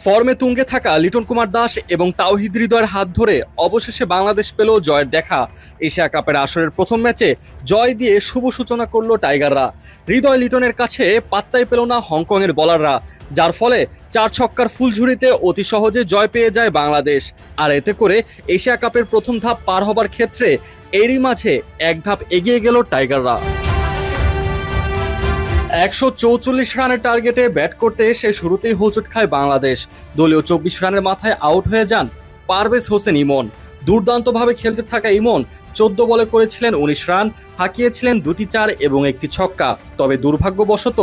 ফর্মে তুঙ্গে থাকা লিটন কুমার দাস এবং তাওহিদ হৃদয়ের হাত ধরে অবশেষে বাংলাদেশ পেল জয়ের দেখা। এশিয়া কাপের আসরের প্রথম ম্যাচে জয় দিয়ে শুভ সূচনা করল টাইগাররা। হৃদয় লিটনের কাছে পাত্তাই পেল না হংকংয়ের বোলাররা, যার ফলে 4 ছক্কার ফুলঝুরিতে অতি সহজে জয় পেয়ে যায় বাংলাদেশ। আর এতে করে এশিয়া কাপের প্রথম ধাপ পার হবার ক্ষেত্রে এরই মাঝে এক ধাপ এগিয়ে গেল টাইগাররা। 144 রানের টার্গেটে ব্যাট করতে এসে শুরুতেই হোঁচট খায় বাংলাদেশ। দলীয় 24 রানের মাথায় আউট হয়ে যান পারভেজ হোসেন ইমন। দুর্দান্তভাবে খেলতে থাকা ইমন 14 বলে করেছিলেন 19 রান, হাঁকিয়েছিলেন 2টি 4 এবং 1টি ছক্কা। তবে দুর্ভাগ্যবশত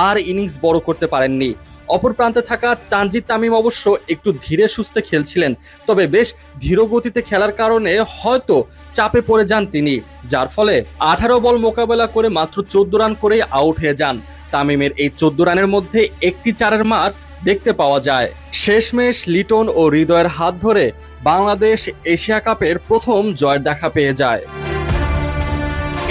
আর ইনিংস বড় করতে পারেননি। অপর প্রান্তে থাকা তানজিদ তামিম অবশ্য একটু ধীরে সুস্থে খেলছিলেন, তবে বেশ ধীর গতিতে খেলার কারণে হয়তো চাপে পড়ে যান তিনি, যার ফলে 18 বল মোকাবেলা করে মাত্র 14 রান করে আউট হয়ে যান। তামিমের এই 14 রানের মধ্যে 1টি 4-এর মার দেখতে পাওয়া যায়। শেষমেশ লিটন ও হৃদয়ের হাত ধরে বাংলাদেশ এশিয়া কাপের প্রথম জয়ের দেখা পেয়ে যায়।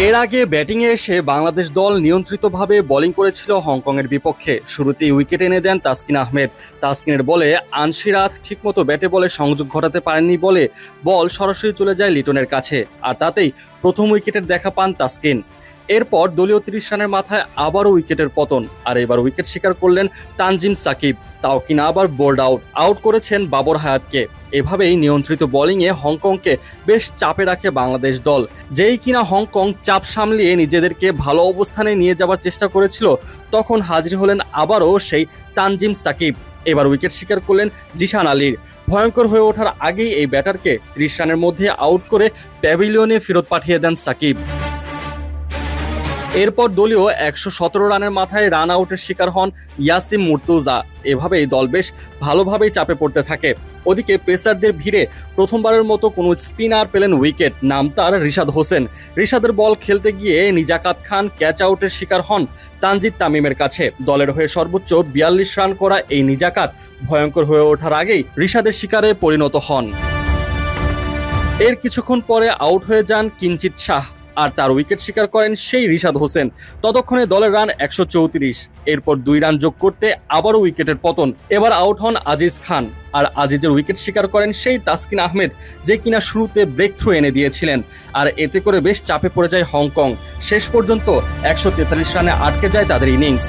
এর আগে ব্যাটিংয়ে এসে বাংলাদেশ দল নিয়ন্ত্রিতভাবে বোলিং করেছিল হংকংয়ের বিপক্ষে। শুরুতেই উইকেট এনে দেন তাসকিন আহমেদ। তাসকিনের বলে আনশিরাত ঠিকমতো ব্যাটে বলে সংযোগ ঘটাতে পারেননি বলে বল সরাসরি চলে যায় লিটনের কাছে, আর তাতেই প্রথম উইকেটের দেখা পান তাসকিন। এরপর দলীয় 30 রানের মাথায় আবারও উইকেটের পতন, আর এবার উইকেট শিকার করলেন তানজিম সাকিব। তাও কিনা আবার বোল্ড আউট করেছেন বাবর হায়াতকে। এভাবেই নিয়ন্ত্রিত বোলিংয়ে হংকংকে বেশ চাপে রাখে বাংলাদেশ দল। যেই কিনা হংকং চাপ সামলিয়ে নিজেদেরকে ভালো অবস্থানে নিয়ে যাওয়ার চেষ্টা করেছিল, তখন হাজির হলেন আবারও সেই তানজিম সাকিব। এবার উইকেট শিকার করলেন জিশান আলীর। ভয়ঙ্কর হয়ে ওঠার আগেই এই ব্যাটারকে 30 রানের মধ্যে আউট করে প্যাভিলিয়নে ফেরত পাঠিয়ে দেন সাকিব। এরপর দলীয় 117 রানের মাথায় রান আউটের শিকার হন ইয়াসিম মুর্তজা। এভাবেই দল বেশ ভালোভাবেই চাপে পড়তে থাকে। ওদিকে পেসারদের ভিড়ে প্রথমবারের মতো কোনো স্পিনার পেলেন উইকেট, নাম তার রিশাদ হোসেন। রিশাদের বল খেলতে গিয়ে নিজাকাত খান ক্যাচ আউটের শিকার হন তানজিদ তামিমের কাছে। দলের হয়ে সর্বোচ্চ 42 রান করা এই নিজাকাত ভয়ঙ্কর হয়ে ওঠার আগেই রিশাদের শিকারে পরিণত হন। এর কিছুক্ষণ পরে আউট হয়ে যান কিঞ্চিত শাহ, আর তার উইকেট শিকার করেন সেই রিশাদ হোসেন। ততক্ষণে দলের রান 134। এরপর 2 রান যোগ করতে আবারও উইকেটের পতন। এবার আউট হন আজিজ খান, আর আজিজের উইকেট শিকার করেন সেই তাসকিন আহমেদ, যে কিনা শুরুতে ব্রেক থ্রু এনে দিয়েছিলেন। আর এতে করে বেশ চাপে পড়ে যায় হংকং। শেষ পর্যন্ত 143 রানে আটকে যায় তাদের ইনিংস।